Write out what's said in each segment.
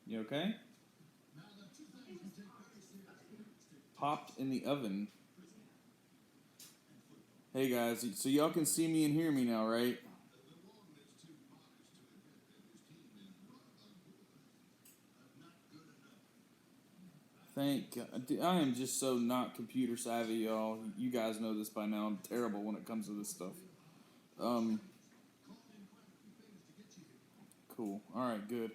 You okay? Popped in the oven. Hey guys, so y'all can see me and hear me now, right? Thank God. I am just so not computer savvy, y'all. You guys know this by now. I'm terrible when it comes to this stuff. Um, cool. All right, good.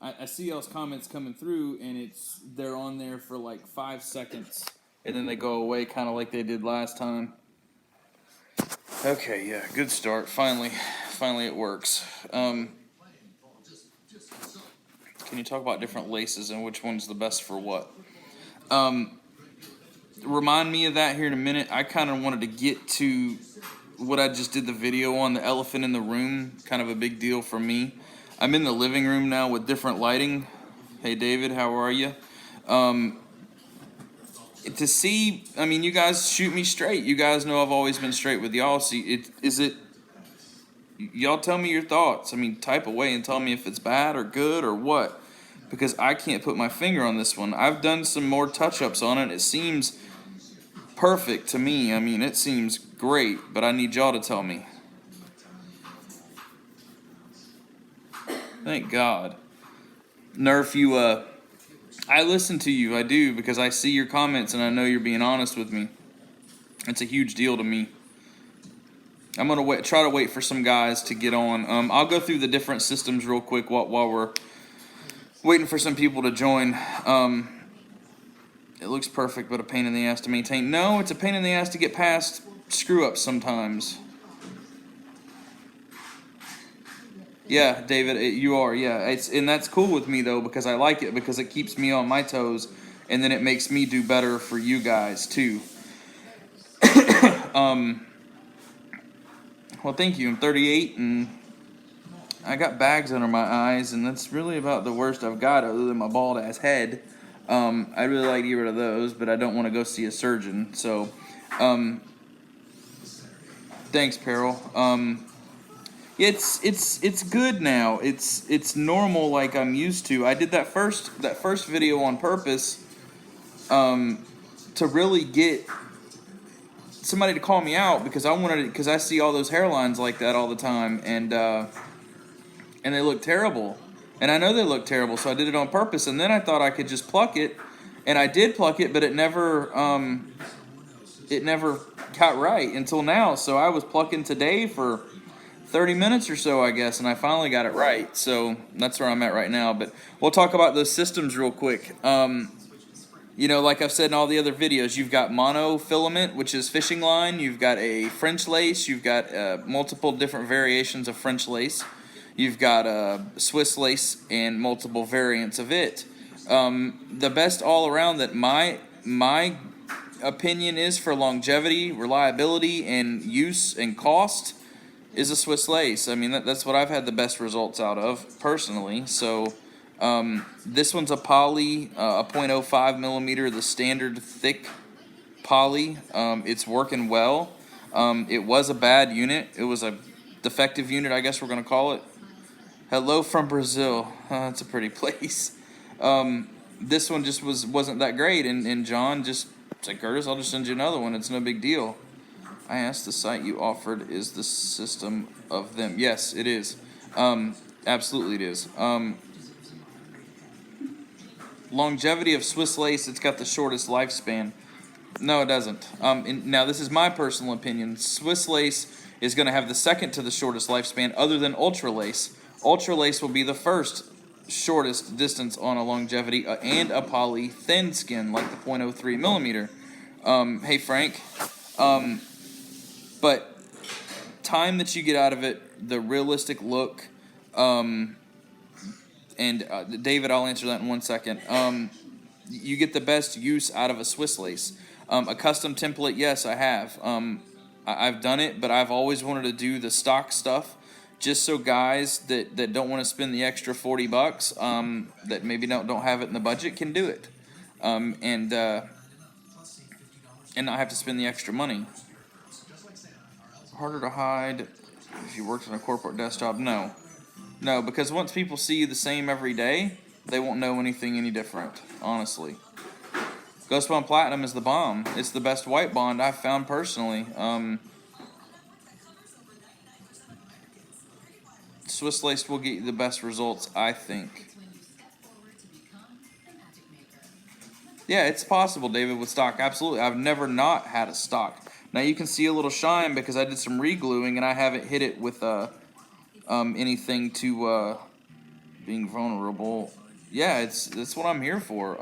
I see y'all's comments coming through, and they're on there for like 5 seconds, and then they go away, kind of like they did last time. Okay, yeah, good start. Finally it works. Can you talk about different laces and which one's the best for what? Remind me of that here in a minute. I kind of wanted to get to what I just did the video on, the elephant in the room, kind of a big deal for me. I'm in the living room now with different lighting. Hey David, how are you? To see, I mean, you guys shoot me straight. You guys know I've always been straight with y'all. See, y'all tell me your thoughts. I mean, type away and tell me if it's bad or good or what. Because I can't put my finger on this one. I've done some more touch-ups on it. It seems perfect to me. I mean, it seems great, but I need y'all to tell me. Thank God. Nerf, I listen to you. I do, because I see your comments and I know you're being honest with me. It's a huge deal to me. I'm gonna try to wait for some guys to get on. I'll go through the different systems real quick while we're waiting for some people to join. It looks perfect, but a pain in the ass to maintain. No, it's a pain in the ass to get past screw-ups sometimes. Yeah, David, you are. Yeah, and that's cool with me though, because I like it, because it keeps me on my toes, and then it makes me do better for you guys too. Well, thank you. I'm 38 and I got bags under my eyes, and that's really about the worst I've got, other than my bald ass head. I'd really like to get rid of those, but I don't want to go see a surgeon. So, thanks, Peril. It's good now. It's normal, like I'm used to. I did that first video on purpose, to really get somebody to call me out, because I see all those hairlines like that all the time, and they look terrible. And I know they look terrible, so I did it on purpose. And then I thought I could just pluck it, and I did pluck it, but it never got right until now. So I was plucking today for 30 minutes or so, I guess, and I finally got it right. So that's where I'm at right now. But we'll talk about those systems real quick. Like I've said in all the other videos, you've got monofilament, which is fishing line. You've got a French lace. You've got multiple different variations of French lace. You've got Swiss lace and multiple variants of it. The best all around that my opinion is for longevity, reliability, and use and cost is a Swiss lace. I mean, that's what I've had the best results out of personally. So this one's a poly, a 0.05 millimeter, the standard thick poly. It's working well. It was a bad unit. It was a defective unit, I guess we're going to call it. Hello from Brazil. That's a pretty place. This one just wasn't that great, and John just said, Curtis, I'll just send you another one. It's no big deal. I asked the site you offered, is the system of them? Yes, it is. Absolutely it is. Longevity of Swiss lace, it's got the shortest lifespan. No, it doesn't. Now, this is my personal opinion. Swiss lace is going to have the second to the shortest lifespan, other than ultra lace. Ultra lace will be the first shortest distance on a longevity, and a poly thin skin like the 0.03 millimeter. Hey Frank. But time that you get out of it, the realistic look, and David, I'll answer that in 1 second. You get the best use out of a Swiss lace. A custom template, yes, I have. I've done it, but I've always wanted to do the stock stuff, just so guys that don't want to spend the extra $40, that maybe don't have it in the budget, can do it, and not have to spend the extra money. Harder to hide if you worked on a corporate desktop? No, because once people see you the same every day, They won't know anything any different, honestly. Ghost Bond Platinum is the bomb. It's the best white bond I've found personally. Swiss Lace will get you the best results, I think. Yeah, it's possible, David, with stock. Absolutely. I've never not had a stock. Now you can see a little shine because I did some re-gluing and I haven't hit it with anything to being vulnerable. Yeah, that's what I'm here for.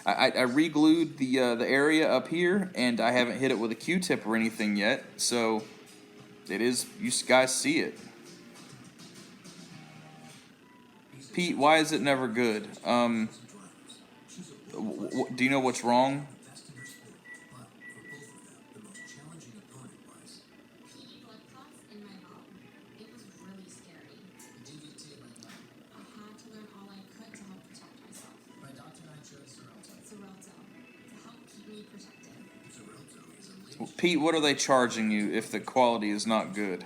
I re-glued the area up here and I haven't hit it with a Q-tip or anything yet. So it is. You guys see it. Pete, why is it never good? Do you know what's wrong? Pete, what are they charging you if the quality is not good?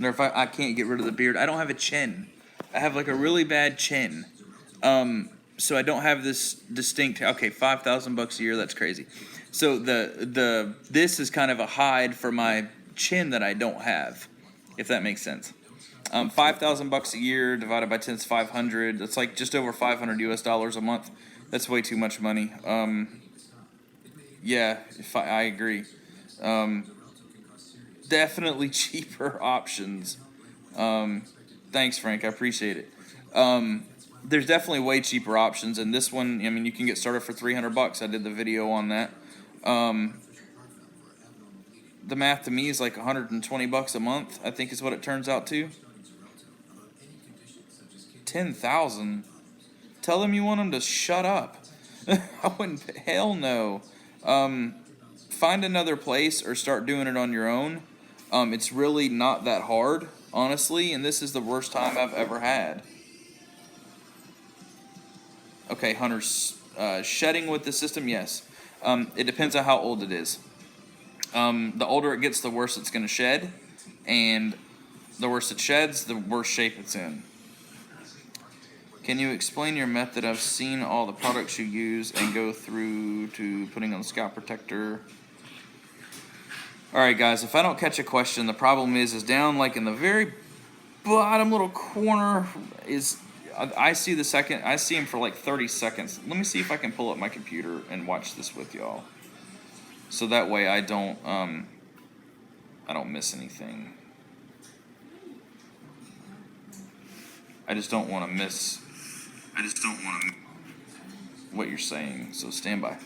If I can't get rid of the beard. I don't have a chin. I have like a really bad chin. So I don't have this distinct. Okay, $5,000 a year. That's crazy. So this is kind of a hide for my chin that I don't have, if that makes sense. $5,000 a year divided by 10 is 500. That's like just over 500 US dollars a month. That's way too much money. Yeah, I agree. Definitely cheaper options. Thanks, Frank. I appreciate it. There's definitely way cheaper options, and this one, I mean, you can get started for $300. I did the video on that. The math to me is like $120 a month, I think is what it turns out to. 10,000. Tell them you want them to shut up. I wouldn't. Hell no. Find another place or start doing it on your own. It's really not that hard, honestly, and this is the worst time I've ever had. Okay, Hunter's shedding with the system, yes. It depends on how old it is. The older it gets, the worse it's going to shed, and the worse it sheds, the worse shape it's in. Can you explain your method? I've seen all the products you use and go through to putting on the scalp protector. Alright guys, if I don't catch a question, the problem is down like in the very bottom little corner is, I see him for like 30 seconds. Let me see if I can pull up my computer and watch this with y'all. So that way I don't miss anything. I just don't want to miss what you're saying, so stand by.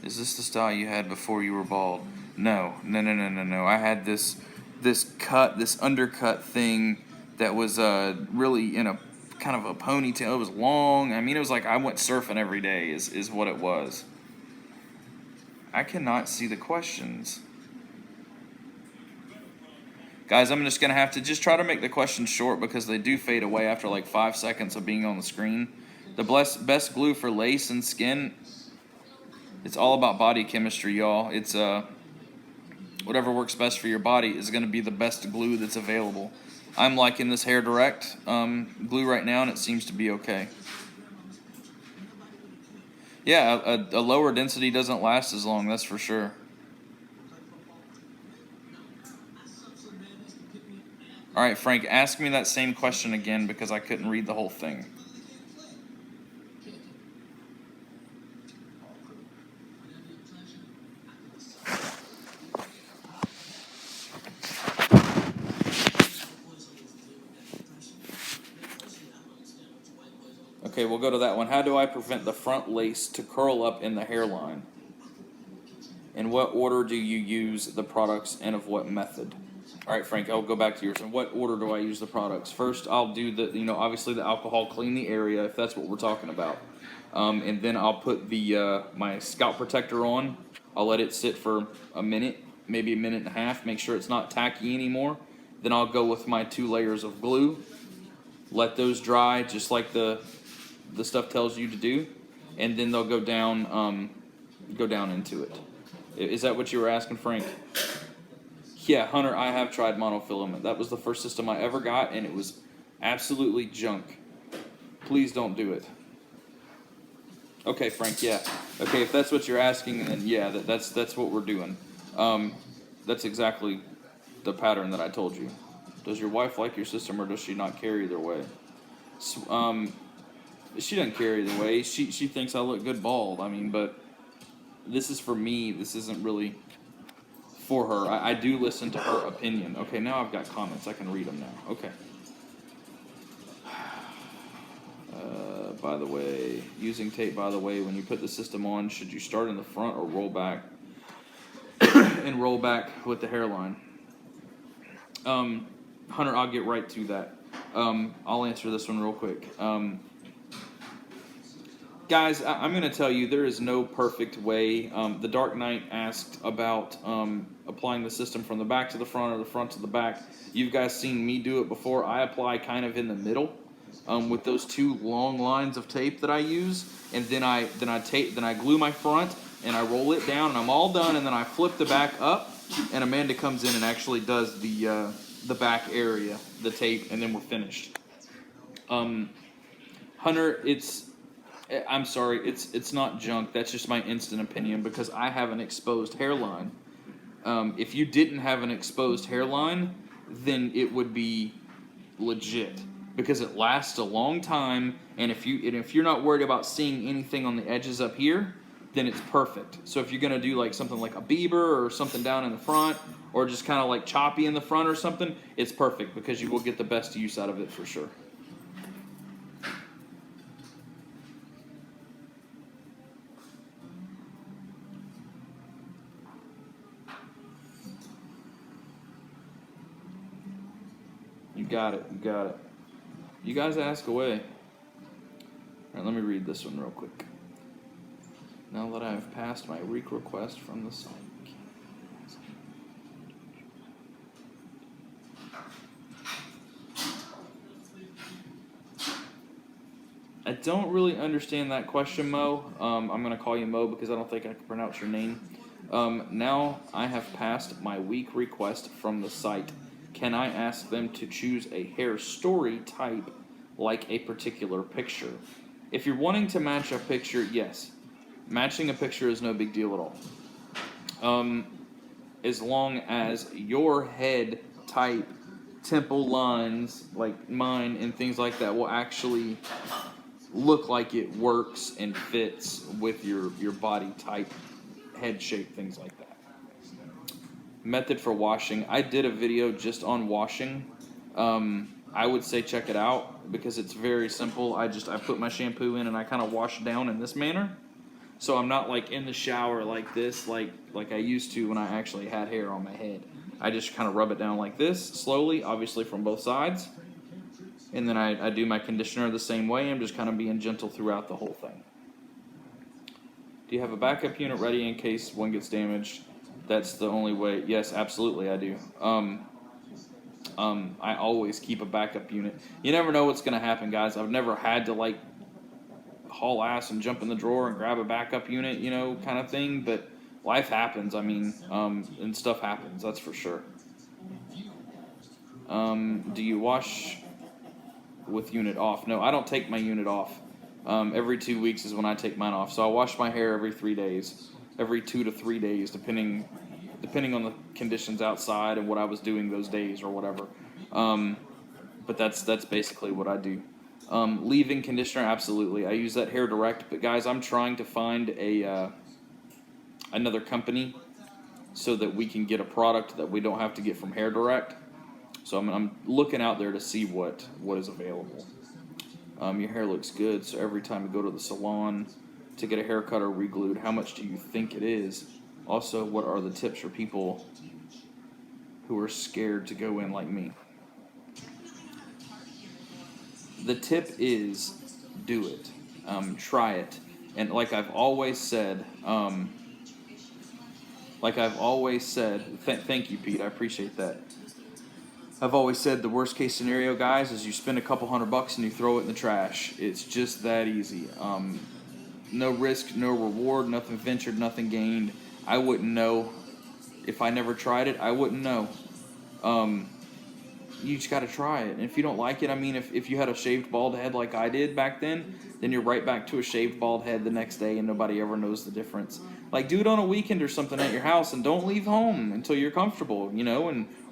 Is this the style you had before you were bald? No. I had this undercut thing that was really in a kind of a ponytail. It was long. I mean, it was like I went surfing every day is what it was. I cannot see the questions. Guys, I'm just going to have to just try to make the questions short because they do fade away after like 5 seconds of being on the screen. The best glue for lace and skin, it's all about body chemistry, y'all. It's whatever works best for your body is going to be the best glue that's available. I'm liking this Hair Direct glue right now, and it seems to be okay. Yeah, a lower density doesn't last as long, that's for sure. All right, Frank, ask me that same question again because I couldn't read the whole thing. Okay, we'll go to that one. How do I prevent the front lace to curl up in the hairline? In what order do you use the products and of what method? All right, Frank, I'll go back to yours. In what order do I use the products? First, I'll do obviously the alcohol, clean the area, if that's what we're talking about. And then I'll put my scalp protector on. I'll let it sit for a minute, maybe a minute and a half, make sure it's not tacky anymore. Then I'll go with my 2 layers of glue. Let those dry just like the stuff tells you to do. and then they'll go down into it. Is that what you were asking, Frank? Yeah, Hunter, I have tried monofilament. That was the first system I ever got, and it was absolutely junk. Please don't do it. Okay, Frank, yeah. Okay, if that's what you're asking, then yeah, that's what we're doing. That's exactly the pattern that I told you. Does your wife like your system, or does she not care either way? She doesn't care either way. She thinks I look good bald. I mean, but this is for me. This isn't really for her. I do listen to her opinion. Okay, now I've got comments. I can read them now. Okay. By the way, using tape, by the way, when you put the system on, should you start in the front or roll back? And roll back with the hairline. Hunter, I'll get right to that. I'll answer this one real quick. Guys, I'm going to tell you there is no perfect way. The Dark Knight asked about applying the system from the back to the front or the front to the back. You guys seen me do it before. I apply kind of in the middle with those two long lines of tape that I use, and then I glue my front and I roll it down, and I'm all done, and then I flip the back up, and Amanda comes in and actually does the back area, the tape, and then we're finished. Hunter, I'm sorry, it's not junk. That's just my instant opinion because I have an exposed hairline. If you didn't have an exposed hairline, then it would be legit because it lasts a long time. And if you're not worried about seeing anything on the edges up here, then it's perfect. So if you're gonna do like something like a Bieber or something down in the front, or just kind of like choppy in the front or something, it's perfect because you will get the best use out of it for sure. You got it. You guys ask away. All right, let me read this one real quick. Now that I have passed my week request from the site. I don't really understand that question, Mo. I'm going to call you Mo because I don't think I can pronounce your name. Now I have passed my week request from the site. Can I ask them to choose a hair story type like a particular picture? If you're wanting to match a picture, yes. Matching a picture is no big deal at all. As long as your head type, temple lines like mine and things like that will actually look like it works and fits with your body type, head shape, things like that. Method for washing. I did a video just on washing. I would say check it out because it's very simple. I put my shampoo in and I kind of wash down in this manner. So I'm not like in the shower like this, like I used to when I actually had hair on my head. I just kind of rub it down like this, slowly, obviously from both sides. And then I do my conditioner the same way. I'm just kind of being gentle throughout the whole thing. Do you have a backup unit ready in case one gets damaged? That's the only way. Yes, absolutely, I do. I always keep a backup unit. You never know what's going to happen, guys. I've never had to like haul ass and jump in the drawer and grab a backup unit, kind of thing. But life happens. I mean, and stuff happens. That's for sure. Do you wash with unit off? No, I don't take my unit off. Every 2 weeks is when I take mine off. So I wash my hair every 3 days. Every 2 to 3 days, depending on the conditions outside and what I was doing those days or whatever. But that's basically what I do. Leave-in conditioner, absolutely. I use that Hair Direct. But guys, I'm trying to find another company so that we can get a product that we don't have to get from Hair Direct. So I'm looking out there to see what is available. Your hair looks good, so every time you go to the salon to get a haircut or re-glued, how much do you think it is? Also, what are the tips for people who are scared to go in like me? The tip is do it. Try it. And like I've always said, thank you, Pete, I appreciate that. I've always said the worst case scenario, guys, is you spend a couple $100 and you throw it in the trash. It's just that easy. no risk, no reward, nothing ventured, nothing gained. I wouldn't know. If I never tried it, I wouldn't know. You just got to try it. And if you don't like it, I mean, if you had a shaved bald head like I did back then you're right back to a shaved bald head the next day and nobody ever knows the difference. Like, do it on a weekend or something at your house and don't leave home until you're comfortable,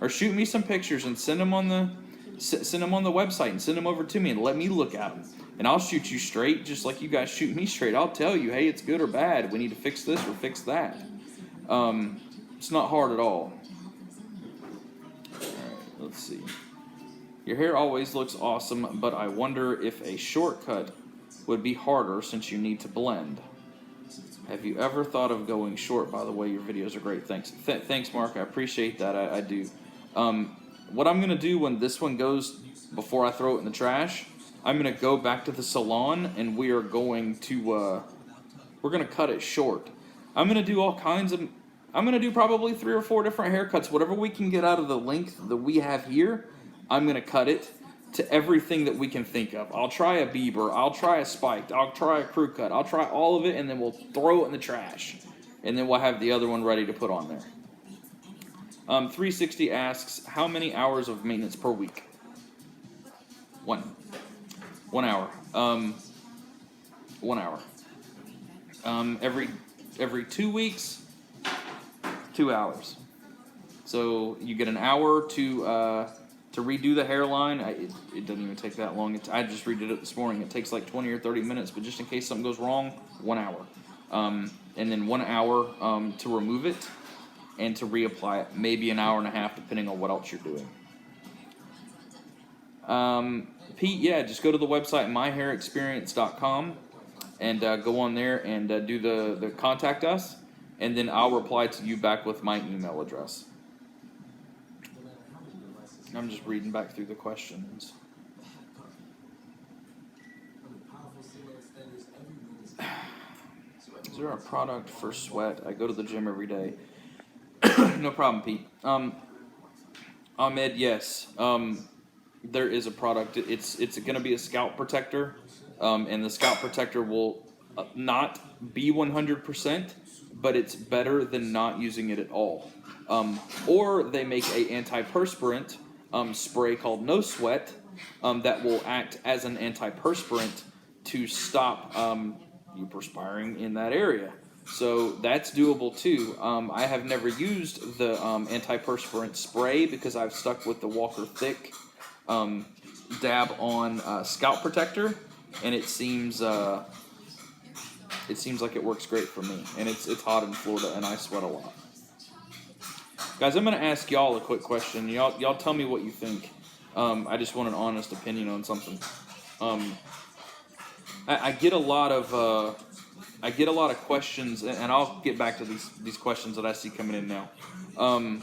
or shoot me some pictures and send them on the website and send them over to me and let me look at them. And I'll shoot you straight just like you guys shoot me straight. I'll tell you, hey, it's good or bad. We need to fix this or fix that. It's not hard at all. Let's see. Your hair always looks awesome, but I wonder if a shortcut would be harder since you need to blend. Have you ever thought of going short? By the way, your videos are great. Thanks. Thanks, Mark. I appreciate that. I do. What I'm going to do when this one goes, before I throw it in the trash, I'm going to go back to the salon and we are going to, we're going to cut it short. I'm going to do all kinds of, I'm going to do probably 3 or 4 different haircuts. Whatever we can get out of the length that we have here, I'm going to cut it to everything that we can think of. I'll try a Bieber. I'll try a spiked. I'll try a crew cut. I'll try all of it, and then we'll throw it in the trash. And then we'll have the other one ready to put on there. 360 asks, how many hours of maintenance per week? 1 hour. 1 hour. Every 2 weeks, 2 hours. So you get an hour to redo the hairline. It doesn't even take that long. I just redid it this morning. It takes like 20 or 30 minutes, but just in case something goes wrong, 1 hour. And then 1 hour to remove it and to reapply it. Maybe an hour and a half, depending on what else you're doing. Pete, yeah, just go to the website myhairexperience.com and go on there and do the contact us, and then I'll reply to you back with my email address. I'm just reading back through the questions. Is there a product for sweat? I go to the gym every day. No problem, Pete. Ahmed, yes. There is a product. It's going to be a scalp protector, and the scalp protector will not be 100%, but it's better than not using it at all. Or they make a antiperspirant spray called No Sweat that will act as an antiperspirant to stop you perspiring in that area. So that's doable too. I have never used the antiperspirant spray because I've stuck with the Walker Thick dab on scalp protector, and it seems like it works great for me. And it's hot in Florida, and I sweat a lot. Guys, I'm going to ask y'all a quick question. Y'all tell me what you think. I just want an honest opinion on something. I get a lot of questions, and I'll get back to these questions that I see coming in now. I'm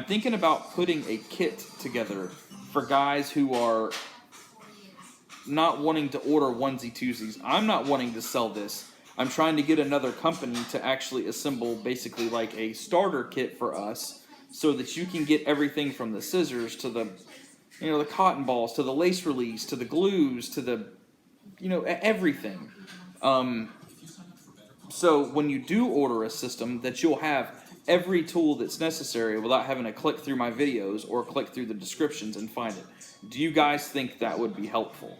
thinking about putting a kit together for guys who are not wanting to order onesie-twosies. I'm not wanting to sell this. I'm trying to get another company to actually assemble basically like a starter kit for us so that you can get everything from the scissors to the cotton balls to the lace release to the glues to the everything. So when you do order a system, that you'll have every tool that's necessary without having to click through my videos or click through the descriptions and find it. Do you guys think that would be helpful?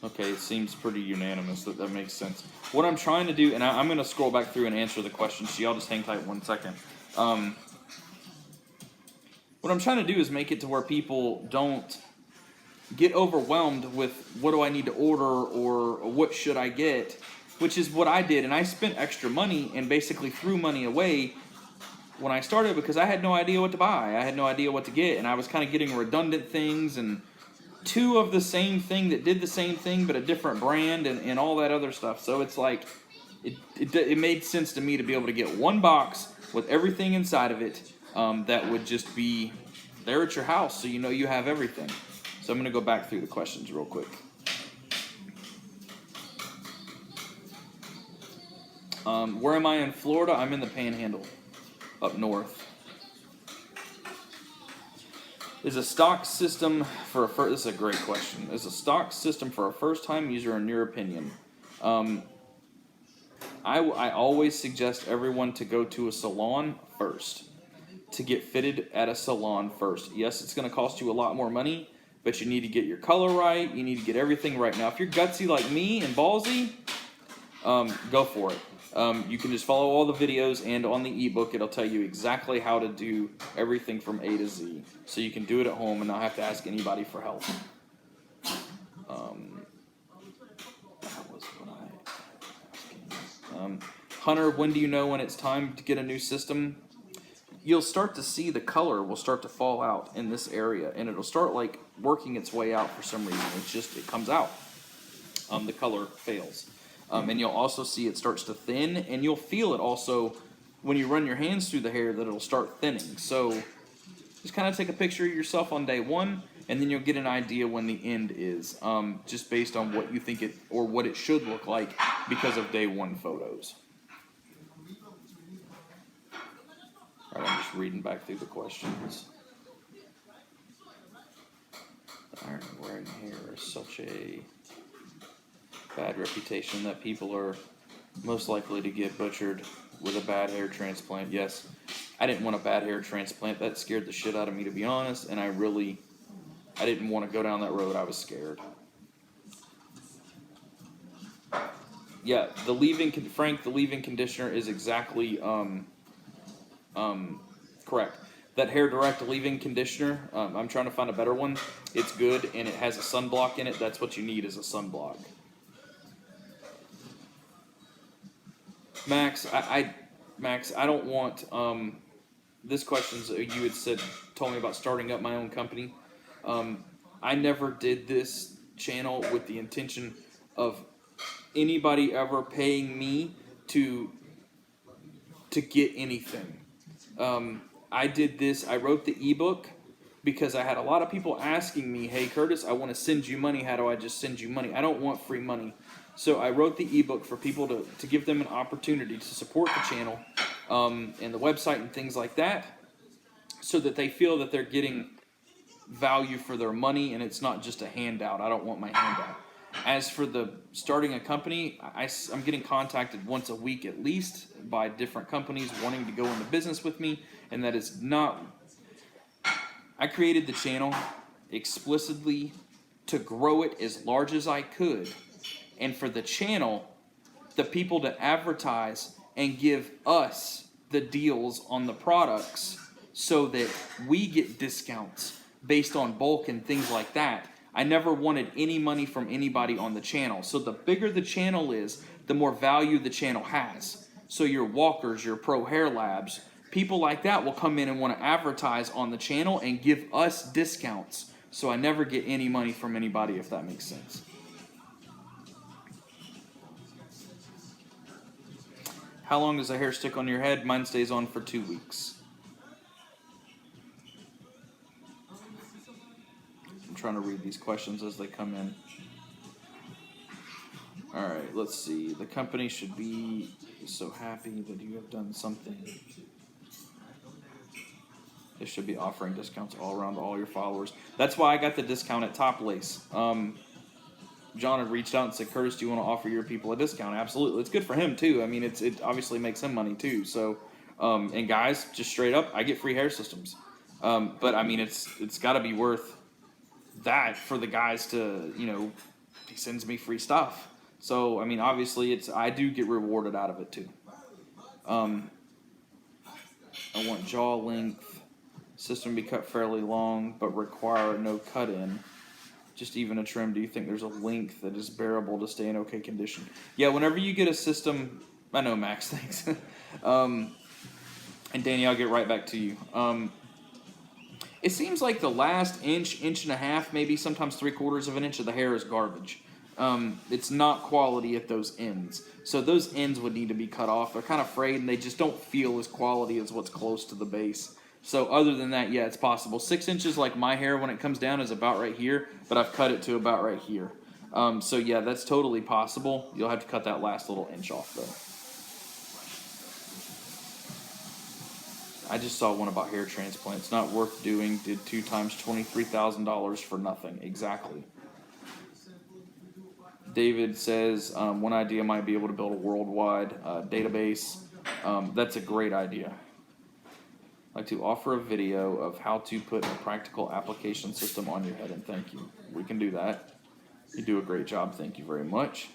Okay, it seems pretty unanimous that makes sense. What I'm trying to do, and I'm going to scroll back through and answer the questions, so y'all just hang tight 1 second. What I'm trying to do is make it to where people don't get overwhelmed with what do I need to order or what should I get, which is what I did. And I spent extra money and basically threw money away when I started because I had no idea what to buy. I had no idea what to get, and I was kind of getting redundant things and 2 of the same thing that did the same thing but a different brand and all that other stuff. So it's like it made sense to me to be able to get 1 box with everything inside of it that would just be there at your house so you know you have everything. So I'm going to go back through the questions real quick. Where am I in Florida? I'm in the Panhandle, up north. Is a stock system for a this is a great question. Is a stock system for a first-time user, in your opinion? I always suggest everyone to go to a salon first, to get fitted at a salon first. Yes, it's going to cost you a lot more money, but you need to get your color right. You need to get everything right. Now, if you're gutsy like me and ballsy, go for it. You can just follow all the videos, and on the ebook, it'll tell you exactly how to do everything from A to Z. So you can do it at home and not have to ask anybody for help. Hunter, when do you know when it's time to get a new system? You'll start to see the color will start to fall out in this area, and it'll start like working its way out for some reason. It comes out. The color fails. And you'll also see it starts to thin, and you'll feel it also when you run your hands through the hair that it'll start thinning. So just kind of take a picture of yourself on day one, and then you'll get an idea when the end is, just based on what you think it or what it should look like because of day one photos. All right, I'm just reading back through the questions. Iron wearing hair is such a bad reputation that people are most likely to get butchered with a bad hair transplant. Yes, I didn't want a bad hair transplant. That scared the shit out of me, to be honest, and I didn't want to go down that road. I was scared. Yeah, the leave-in conditioner is exactly correct. That Hair Direct leave-in conditioner, I'm trying to find a better one. It's good, and it has a sunblock in it. That's what you need, is a sunblock. Max, I don't want, this question's, you had told me about starting up my own company. I never did this channel with the intention of anybody ever paying me to get anything. I did this, I wrote the ebook because I had a lot of people asking me, hey Curtis, I want to send you money, how do I just send you money? I don't want free money. So I wrote the ebook for people to give them an opportunity to support the channel, and the website and things like that, so that they feel that they're getting value for their money and it's not just a handout. I don't want my handout. As for the starting a company, I'm getting contacted once a week at least by different companies wanting to go into business with me, and that is not... I created the channel explicitly to grow it as large as I could, and for the channel, the people to advertise and give us the deals on the products so that we get discounts based on bulk and things like that. I never wanted any money from anybody on the channel. So the bigger the channel is, the more value the channel has. So your Walkers, your Pro Hair Labs, people like that will come in and want to advertise on the channel and give us discounts. So I never get any money from anybody, if that makes sense. How long does the hair stick on your head? Mine stays on for 2 weeks. I'm trying to read these questions as they come in. All right, let's see. The company should be so happy that you have done something. They should be offering discounts all around to all your followers. That's why I got the discount at Top Lace. John had reached out and said, Curtis, do you want to offer your people a discount? Absolutely. It's good for him, too. I mean, it obviously makes him money, too. So, and guys, just straight up, I get free hair systems. But, I mean, it's got to be worth that for the guys to, he sends me free stuff. So, I mean, obviously, I do get rewarded out of it, too. I want jaw length. System be cut fairly long, but require no cut-in. Just even a trim. Do you think there's a length that is bearable to stay in okay condition? Yeah, whenever you get a system, I know Max, thanks. And Danny, I'll get right back to you. It seems like the last inch and a half, maybe sometimes 3/4 of an inch of the hair is garbage. It's not quality at those ends. So those ends would need to be cut off. They're kind of frayed and they just don't feel as quality as what's close to the base. So other than that, yeah, it's possible. 6 inches like my hair when it comes down is about right here, but I've cut it to about right here. So yeah, that's totally possible. You'll have to cut that last little inch off though. I just saw one about hair transplants. Not worth doing. Did 2 times $23,000 for nothing. Exactly. David says one idea might be able to build a worldwide database. That's a great idea. I'd like to offer a video of how to put a practical application system on your head, and thank you. We can do that. You do a great job. Thank you very much.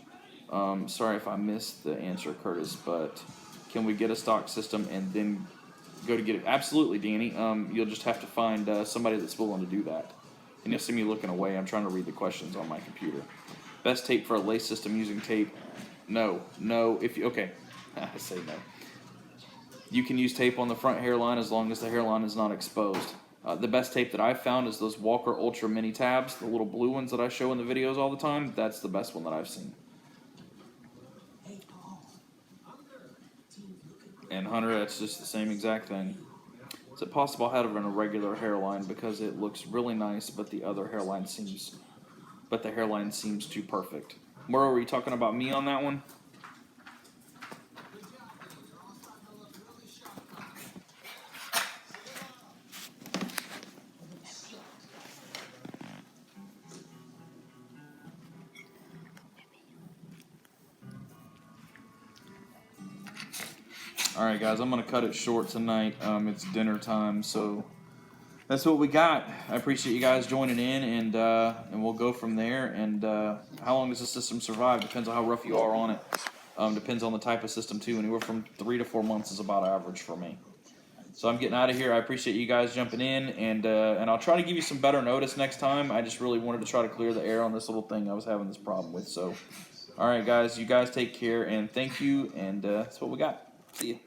Sorry if I missed the answer, Curtis, but can we get a stock system and then go to get it? Absolutely, Danny. You'll just have to find somebody that's willing to do that. And you'll see me looking away. I'm trying to read the questions on my computer. Best tape for a lace system using tape? No. If you, okay, I say no. You can use tape on the front hairline as long as the hairline is not exposed. The best tape that I've found is those Walker Ultra Mini tabs, the little blue ones that I show in the videos all the time. That's the best one that I've seen. And Hunter, that's just the same exact thing. Is it possible I have an irregular hairline because it looks really nice, but the hairline seems too perfect? Where were you talking about me on that one? Alright guys, I'm going to cut it short tonight. It's dinner time, so that's what we got. I appreciate you guys joining in, and we'll go from there. And how long does the system survive? Depends on how rough you are on it. Depends on the type of system too. Anywhere from 3 to 4 months is about average for me. So I'm getting out of here. I appreciate you guys jumping in, and I'll try to give you some better notice next time. I just really wanted to try to clear the air on this little thing I was having this problem with. So, all right guys, you guys take care, and thank you, and that's what we got. See you.